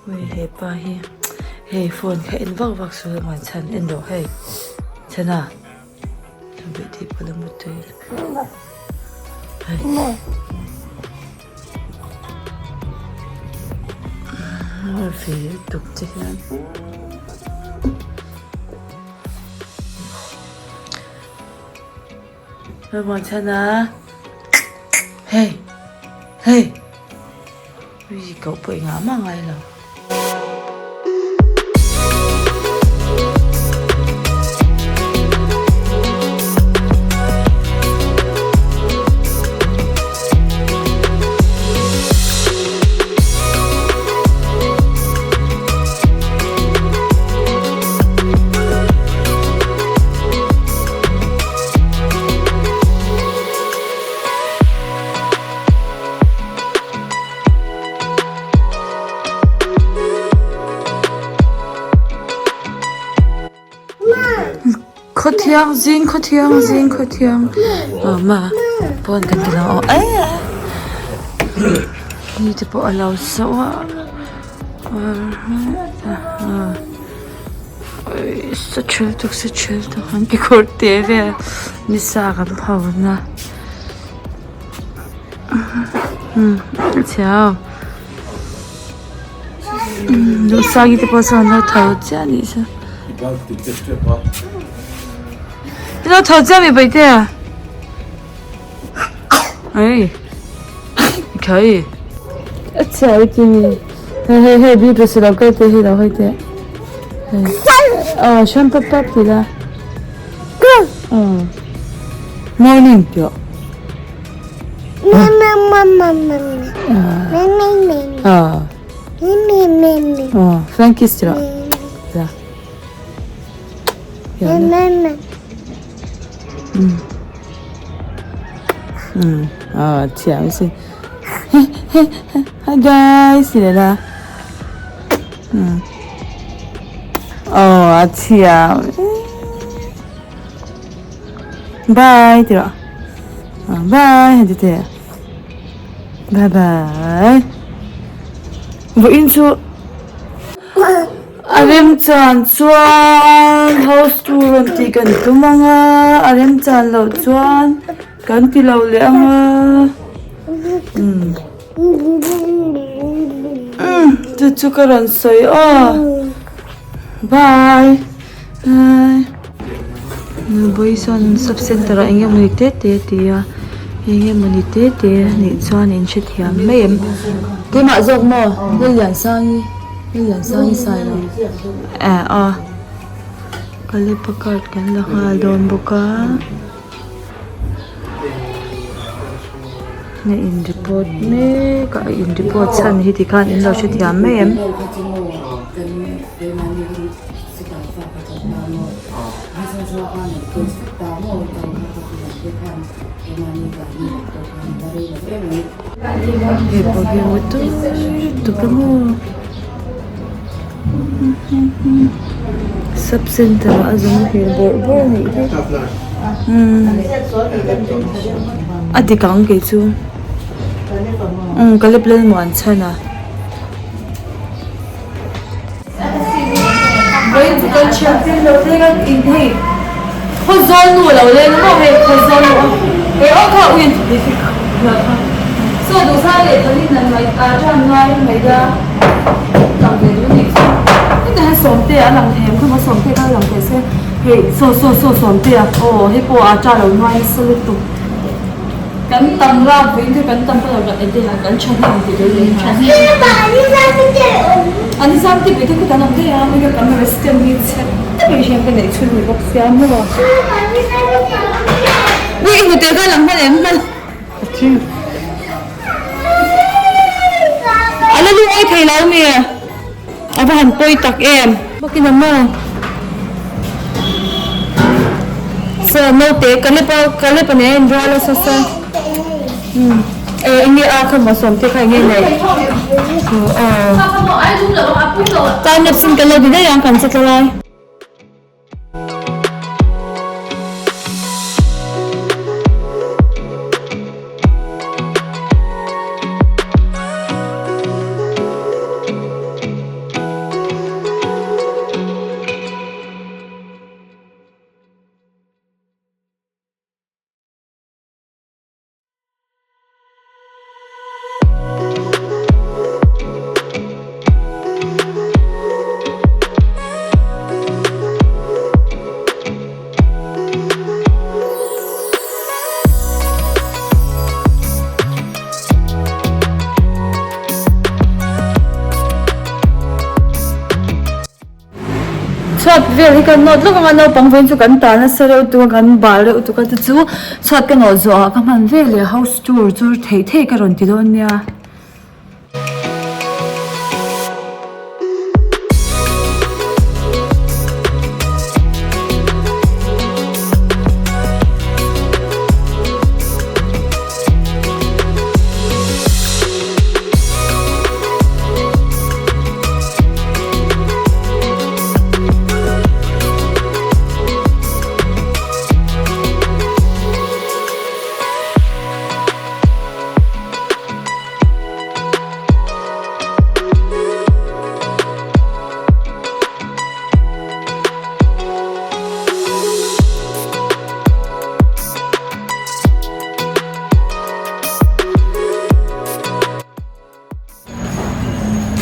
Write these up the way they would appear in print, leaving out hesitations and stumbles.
Ui he pa hi he phone kha in vak vak su man chan in do hey chana be ti pala mutu hey ma fi tuk chi han man chana hey hey ui cậu bơi ngã mà ngay là khó thiang mà bọn cái nào ấy như thế bộ lâu sâu sẽ chơi được anh cái cột té về đi xa gần phao na chào lúc sau thì bao giờ nó thấu chứ đi sao nó thấu chứ bị bệnh thế à ấy kì chào chị hey bị bớt lâu cái thế đâu hay thế xem tập thì là morning kìa Frankie sıra. Da. Chào chị. Hi guys, ini dah. Chào. Bye, tidak. Bye, hadi teh. Bye bye. Vô in chu Arem chan chuan house tour ti kan tumanga Arem chan lo chuan kan ti lo le anga chu karan sai bye no boy son sub center engem ni te ya engem ni te ni chuan in che thiam mem cái mạ rộng mà đây là sang sai rồi cái lấy pakat cái là hoa đồn boka này in report này cái in report san hi thì kan in lo chuyện thiam mấy em Bagi itu kamu sub center azam bor ni adi kang ke chu kalip len mo anchana wait to champion lo tega in hi khozon nu lo le no he khozon e o ka win so do sa le tani nan mai chan ngai mai da tang de du ni ni da som te a lang hem ko som te ka lang te se he so som te a he po a cha lo ngai se lu tu kan tam ra vin te kan tam pa lo ga te ha kan chan ni te le chan ni ba ni sam te be te ko tanam te a me ga kan western ni se te be shem ke nei chhu ni box ya mo ni ni te ka lang ba em ba Ano yung ay kailaw niya? Abahan po itak em. Bakit naman? Sa note, kalipa niya yung drala sa hindi ako masomte kaya ngayon eh. Tanap sin kalaw din na yan, kansa kalay. về thì cần nốt lúc mà nó bằng viên cho cần ta nó sẽ được tụi cần bảo được tụi cần chú chọn cái nốt rồi các bạn về là house tour cho thấy cái rồi thì đó nha.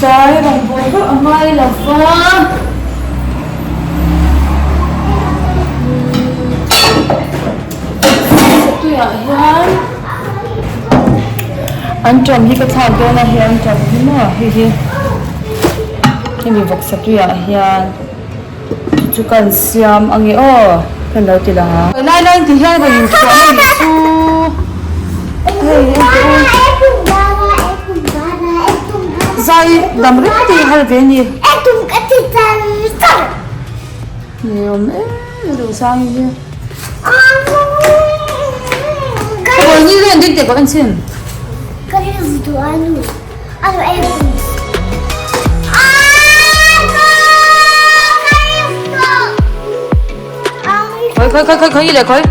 Trời bằng vốn rất là may là pha tụi ạ hiền anh chồng hi cái thằng kia là hiền chồng hi mà hi mình vật sắp tụi ạ hiền chú cần xem anh ấy cần đâu thì là nay nay thì hiền rồi xuống đi Zai dam rikti halveni. Etum katitan sar. Nhiều mẹ đồ sang gì? Cái như lên đi để có anh xin. cái gì đó anh em. Khởi gì để khởi?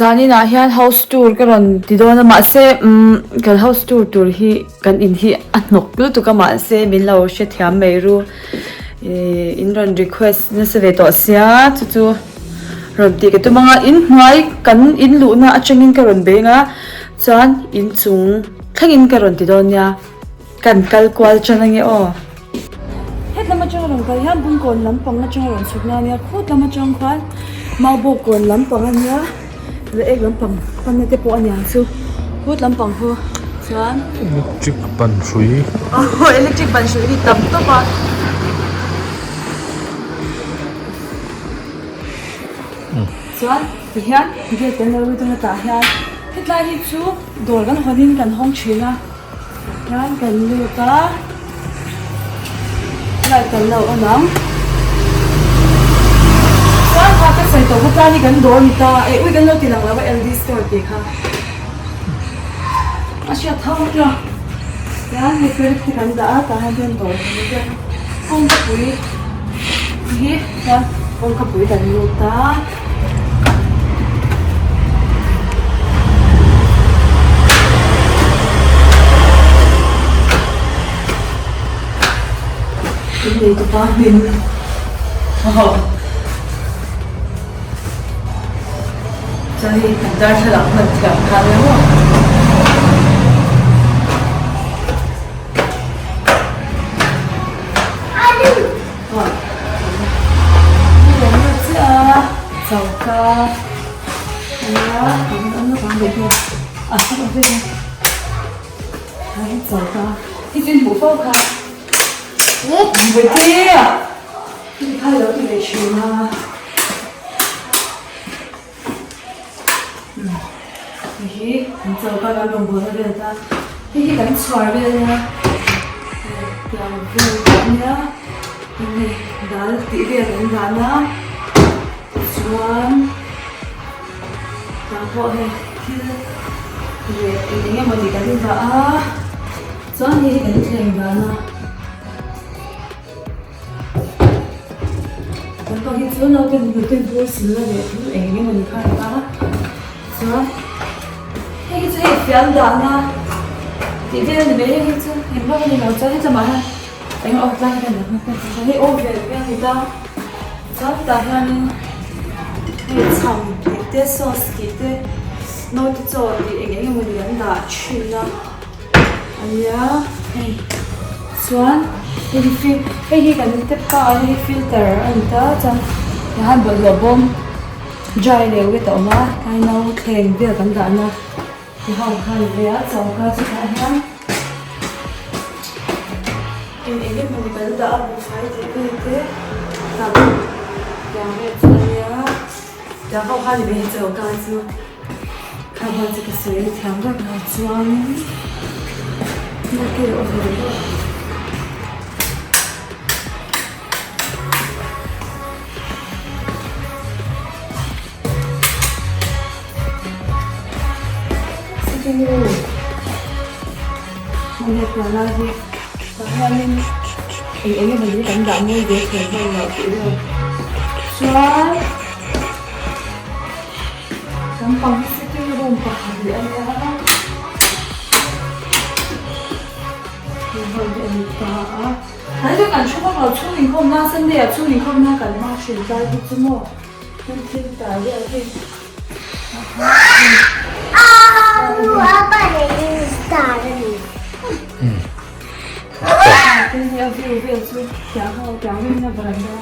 Zani na hian house tour karon ti do na ma se kan house tour hi kan in hi anok lu tu ka ma se min lo she thiam mai ru in ron request na se ve to sia chu ron ti ke tu manga in ngai kan in lu na achangin karon be nga chan in chung thangin karon ti do nya kan kal kwal chanange het lama chang ron kal hian bung kon lam pang na chang ron sukna nia khut lama chang khan mau bo kon lam pang ania le ek lam pang pan te po ania chu khut lam pang ho chan electric ban shui electric ban shui hi tam to pa chan ti hian ge ten lo tu na ta hian het lai hi chu dor gan honin kan hong thina hian kan lu ta lại cần lâu ở nóng sáng qua các sợi tàu hấp ra đi gần đồ người ta ấy ui gần lâu thì làm là vậy LD store thì ha à chị thâu chưa giá người kia thì gần đã cả hai bên rồi không có bụi hít ra không có bụi gần lâu ta cái gì tụi con mình cho nên thành ra sẽ lọc mình gặp khá léo rồi bây giờ nó sẽ dầu ca nó còn được thôi à không còn đây dầu ca cái trên bộ phao ca với kia thì thay đổi thì để chuyển mà thì mình chờ các bạn đồng bữa về ta thì cái xoài về nha làm về nhá thì đã tí về đánh giá nhá chuan ho he về anh em mà đi cái gì vậy chuan hi cái gì vậy na còn cái chuan nó cái vô sự là để anh em mình khai ta chuan cái gì phiền đó na thì cái này mấy cái chuan em bao nhiêu nào chuan hết mà ha anh ôm ra cái này cái ôm về cái gì đó chuan ta han cái chồng cái sauce cái nó cái chỗ thì anh em mình làm đã chuyên na anh nhá chuan cái cái cái pa cái filter anh ta chẳng nhà hàng bữa giờ bom dry đều cái tàu má cái nấu kèn việc cái đó na thì họ hay về trong cái gì cả ha em mình phải đã phải thì cái làm làm cái gì á然后它里面只有盖子，看看这个水调的比较装，那给我这个。这个，我那个垃圾，然后呢，我们这等等那个全部了，这个，酸。gampang sih itu rumpah dia ya. Rumpah dia lupa. Nanti tu kan cuma kalau cuci kau nak sendiri, cuci kau nak kan masih jadi tu semua. Nanti kita dia ni. Apa ni star ni? Ini dia view tu, jangan ni beranda.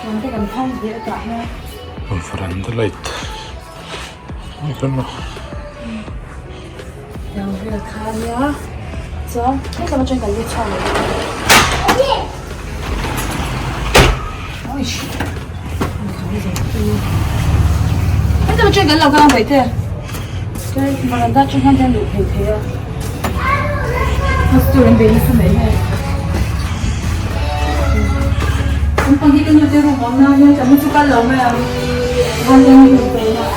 Nanti kan pang dia tak ya. Veranda light. 이걸로 여기를 가면 저 해서 좀 갈게 처음에 어이씨 해서 좀 갈라고 가면 돼 cái mà làm ra trong hai trăm đủ thế à thật sự em bị sao đấy này không còn đi cái nhiều tiêu món nào nhưng chẳng muốn chụp cái lẩu mà hai trăm đủ thế à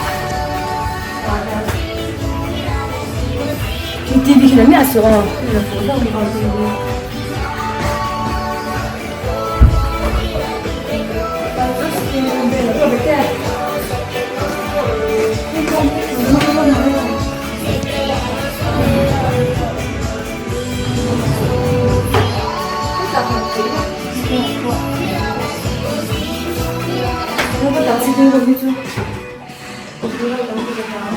TV kìa mẹ sợ à? Là phổ đâu mà TV. Nó có đọc CD rồi chưa? Không có đọc CD nào.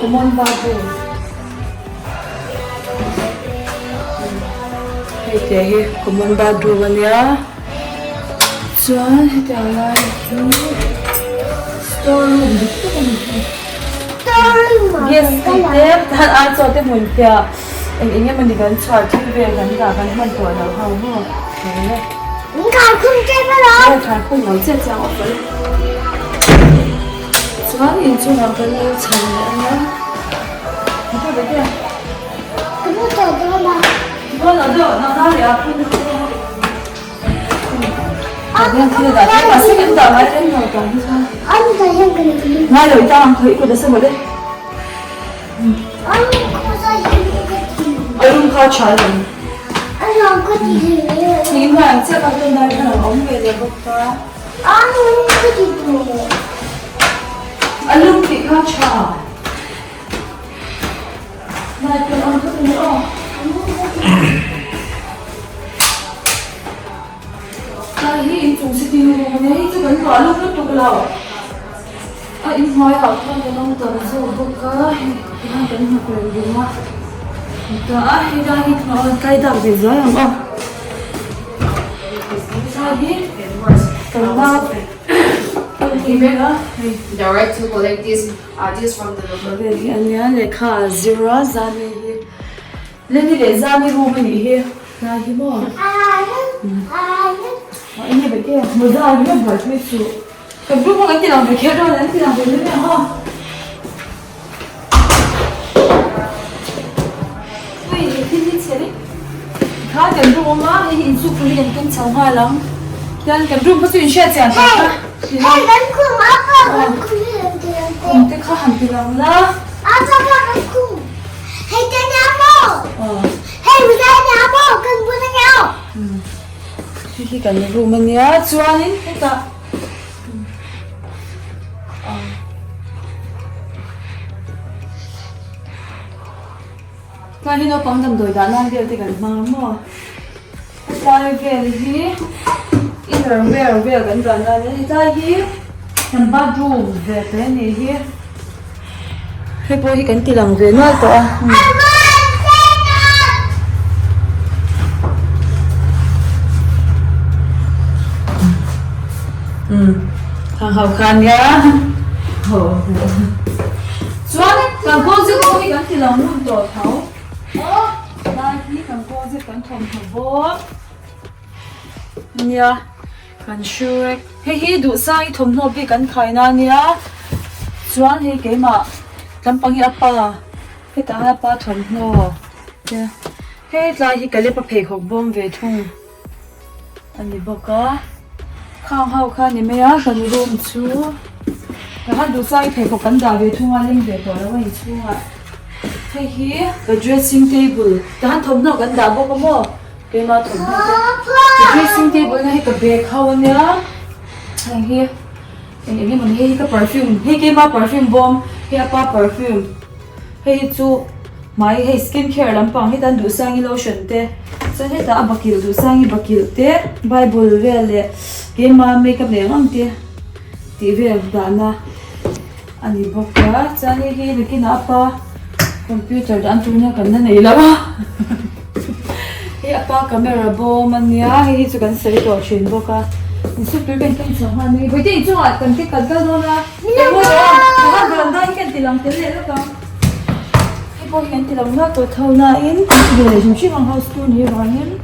Common bathroom. Đây common bathroom anh chuan hết lại storeroom Storeroom. Yes, thế thật ăn cho cái mùi kia anh mình đi gần chợ chơi về gần cả gần hơn tuổi nào không hả? Thế. 你看空这个了。我看会有这家伙分。主要你做那个成人呢？你看没见？这不找到吗？我拿哪里啊？这边可以的，这把这个打来真好搞，你看。你等一下，给你。那有一张可以给他什么的？我说一个题。用卡查的。两个题没有。你看这个跟那个我们的不卡。一个题没有。用的卡查。那个我这边哦。Hi chung si ti lu ne hi chu kan lo lu tu lo a in hoi au thon ke long ton so bu ka ha kan ha ko lu ma ta a hi da hi no kai da be zo yang o sa hi kan ba direct to collect this from the local. ve an ya le kha zero za me hi le ni le za me ru me ni hi na hi mo anh ấy bây giờ mới ra những bài thuyết sự Cầm rút không cái tiền làm việc kia rồi, tiền làm việc nữa nè ha. Ui, thiên xe đi. Khá cầm rút mà, thì in suốt luôn hiện công cháu hoa lắm. Then cầm rút có chuyện xe chèn Hey, hả? hey, vẫn cùng apa? Vẫn cùng hiện tiền. Không thể khó hẳn tiền làm đó. À, sao các vẫn cùng? Hey, tên nhà bố. Hey, bây giờ nhà bố cần bố nhau. Khi cần rút mình nhá, chuan đi, hết cả. Cái nó bằng tầm tuổi đã làm việc thì cần mang mà. Cái cái gì? In rồi về gần gần là cái gì? Em bathroom về cái này gì? Cái bôi cái tiền làm về nó to. Thằng hậu khăn nhá. Chuan ấy, thằng cô giúp cô cái tiền làm luôn to thấu. Đây thì thằng cô giúp thằng vô. Nha, kan sure. Hi du sai thom no bi kan khaina nia. Chuan hi ke ma lampangi apa. He ta apa thom no. Ya. He lai hi kale pa phei khok bom ve thung. Ani boka. Khang hau kha ni me a kan room chu. Ha du sai phei khok kan da ve thung a ling ve to la wai chu a. He hi the dressing table. Ta thom no kan da boka mo. Ke ma thom no. Dressing table na cái bag khâu nhá. Này kia. Cái mình hay cái perfume, hay cái mà perfume bomb, hay apa perfume. Hay chu mai hay skin care làm bằng hay tan đủ sang lotion te. Cho hay ta bakil đủ sang bakil te. Bible về le. Cái mà makeup này ngon te. Ti về dana. Ani boka, cho hay cái na apa computer dan tu nya kan na nei lawa. Hey, apa camera bom ania, hey chu kan sei to chin boka. Ni su tu ben kan chang han ni. Boi ti chu a kan ti kan ka do na. Ni mo do. Ha gan dai kan ti lang te le lo ka. Hey boi kan ti lang na to thau na in. Ni le jum shi house tour ni ba hin.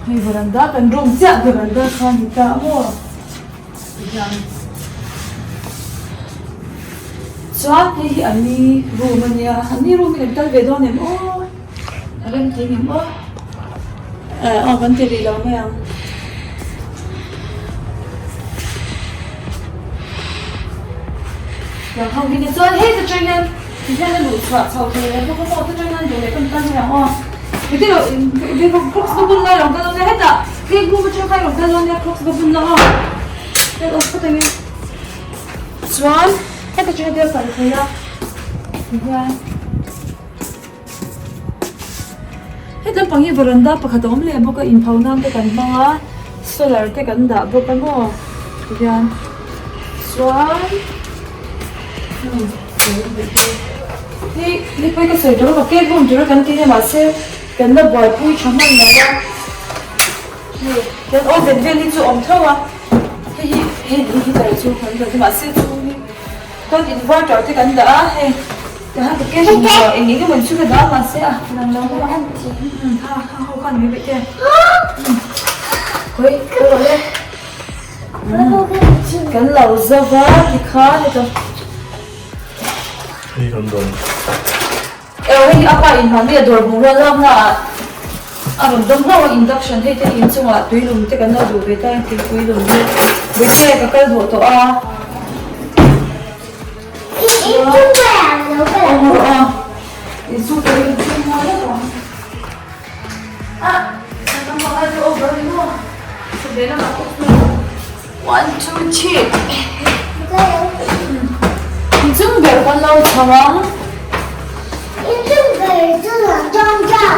Hey veranda kan room cha veranda khan ni ta mo. Yang Chuan hi ani room ania ani room ni tal ve don em o agan ti em o agan ti li lo me ang ya hau ni chuan he ta train em ti jan lu chwa chau the ko ko ta train em le kan tan ya o ti lo vi ko crocs ko bun lai lo ka lo ne heta ke gu ma cha kai lo ka lo ne crocs ko bun la o te o ko ta ni chuan cái chuyện kia phải thế đó, hết tấm bằng như veranda, bậc hạt ống lên bậc cái in phao nam cái cành băng á, solar cái cành đá bậc cái ngô, vậy, xoan, đi cái sợi đó bậc cái vùng đó cành kia mà sẽ cành đó bòi bụi chấm mạnh này đó, cái ô bên bên đi chỗ ống thâu à, cái cái chỗ cành đó mà sẽ con inverter thì cần đã hay cái cái gì mà anh nghĩ cái mình chưa đó mà sẽ làm lâu quá anh chị không cần mấy vậy chứ quay rồi lên cái lẩu dơ vá thì khó thì không Đi còn rồi. cái apa in mà bây giờ đồ bún ra lắm là mình đông lâu induction hay thì in chung là tùy lùng thì cái nào đủ về tay thì tùy lùng đi với cái đồ tổ a Itu berapa? Itu dari mana tu? Kita mau ada over ni mo. Sebenarnya aku 1, 2, 3. Itu berapa lau cawang? Itu berapa jam jam?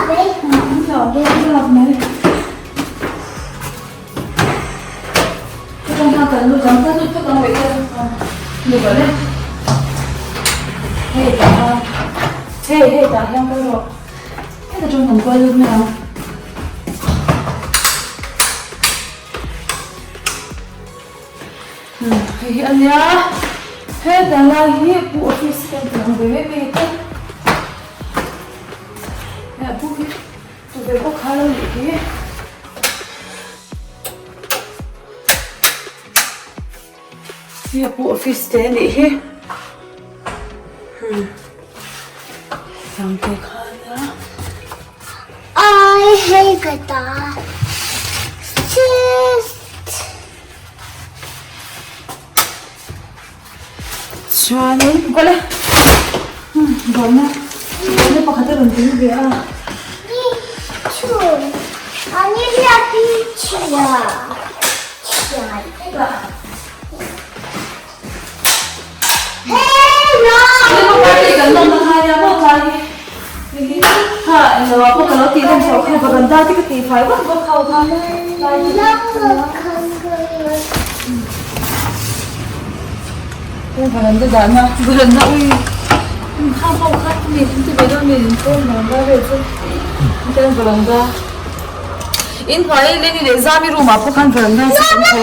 Jauh jauh ni. Kita nak kalau jam tu tu kalau kita ni boleh. Hey, ta hang cái rồi. Cái ta trong thằng quay luôn nào. Hey anh nhá. Hey ta là hi bu office cái thằng về về cái. Ya bu cái. Tụi bé có khá lâu vậy. Hier på office det ni hi. Yang ke khana. I hate that. Just. Chuanin ko le. Gona. Gona pa khata ron tin ge a. True. I need a picture. Hey, no! Ano ba ito? Ganun na kaya mo tayo. Ha, ano ako kalau tidak sa ako baganda ti ka ti5 ba ko ka ka. Oh, baganda dana. Baganda uy. Ha pa ka ni ti bedo ni ko na ba bedo. Ito ang baganda. In phai le ni le zami room apo kan baganda sa ko.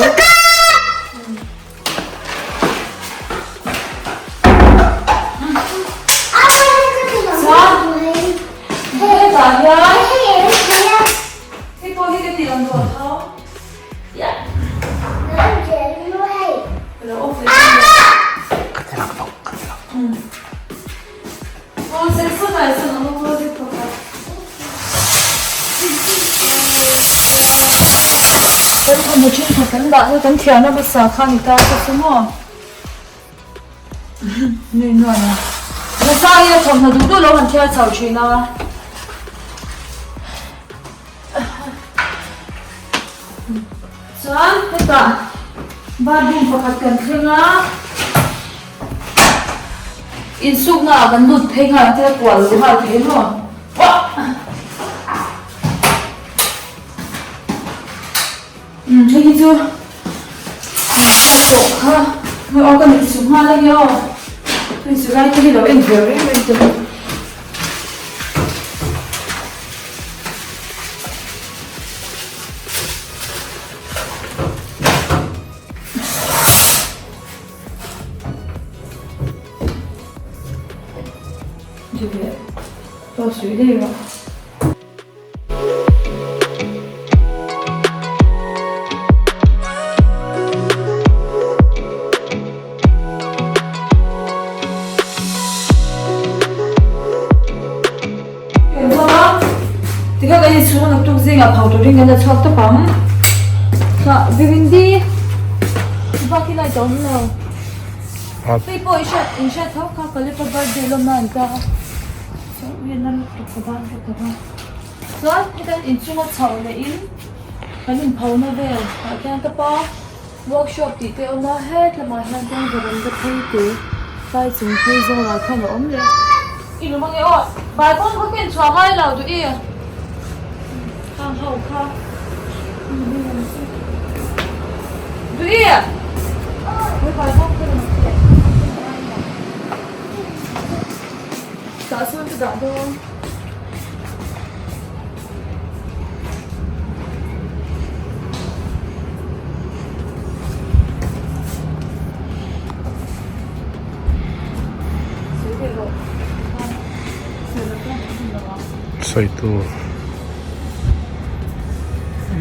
Một chuyện thật cẩn bạn thôi, cẩn thiện nó bây giờ khăn người ta có xuống không? Nên rồi nè. Nó sao vậy? Chồng thật đúng lâu hẳn theo chào chuyện nào. Chán, hết cả. Ba đêm phải cẩn thận á. In súc nào vẫn nụt thấy ngay theo quả lúa hạt thế rồi. Thấy chưa? Sao trộn ha? Người ở gần xuống hoa lên nhau. Mình xuống đây cái gì đó em hiểu đấy mình từ. Chưa biết. Tôi suy đi rồi. Tiga kali suruh nak tuk zing apa tu ring ada cakap tu pam. Tak, Vivendi. Baki nak jom lah. Tapi po insya tahu kau kali per birthday lo nanti. So, Vietnam tu kaban. So, kita insya Allah tahu le in. Kali pau na bel. Kita tu pa workshop di te ona head le mah nanti jalan ke tu. Sai sung tu zong lah kan om le. Ilu mangi oh, bai pun kau kan suamai lah tu iya. Khang hậu kha. Đi à? Mới phải không cái này. Dạ xuân cái dạ thôi. So itu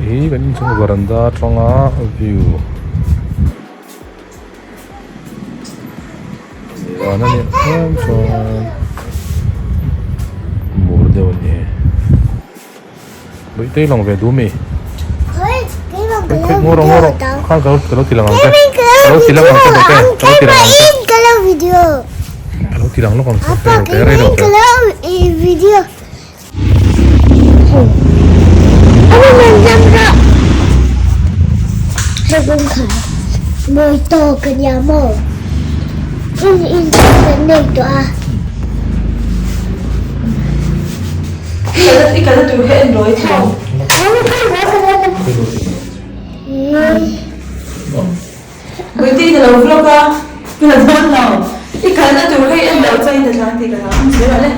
ini kan cuma beranda tengah view. Mana ni? Mur deh ni. Baik tu lang vedu mi. Ngorong. Kan kalau tilang angkat. Kalau tilang angkat okey. Kalau tilang angkat. Kalau video. Kalau tilang lo kan. Apa kalau video. Ano nandiyan ka? Sabong ka. Mo ito, kanya mo. In-internet na ito Ikaw na tuloy Android mo. Ano ka? Buti na lang vlog ka. Pinadaan na. Ikaw na tuloy Android sa internet ka na. Sige wala.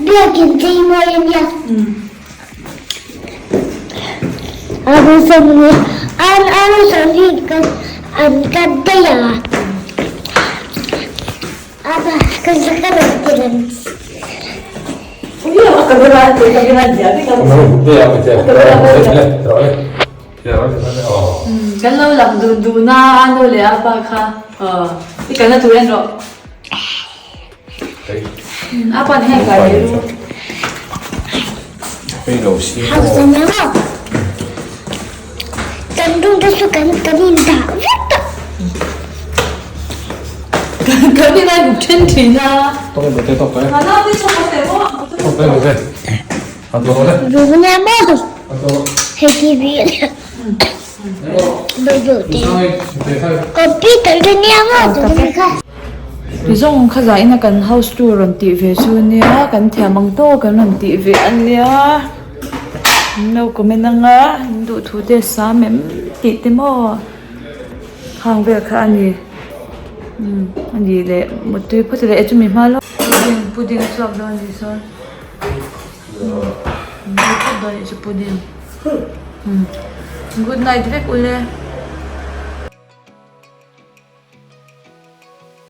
Dia kinti mo yan ya. Ano sabi kan kada ya. Apa kan kiran. Iya, kebenaran dia. Tapi kalau Dia macam. Ya, oh. Kan lâu làm đủ na ăn thôi lẽ ba kha. Đi cái là tụi em rồi. Apa nih yang kayak itu? 被老师 还有什么？感动的是跟你打，我的。 Cái bên này cũng trên thuyền à. tóc cái tóc cái Mà nó đi trong cái đó. tóc cái ok ăn tóc đấy如果那么 ăn tóc 黑 TV 都有的， để thay 我必等着那么怎么看？ Ví dụ khá giải là cần house tour lần tị về xuân nhá, cần thẻ măng tô cần lần tị về ăn nhá. Đâu có mình năng á, đủ thứ để xa mềm tị thế mà hàng về khá anh gì, anh gì để một túi phút để cho mình malo, pudding swap đó anh gì sao? Pudding, pudding. Good night, Vic ule.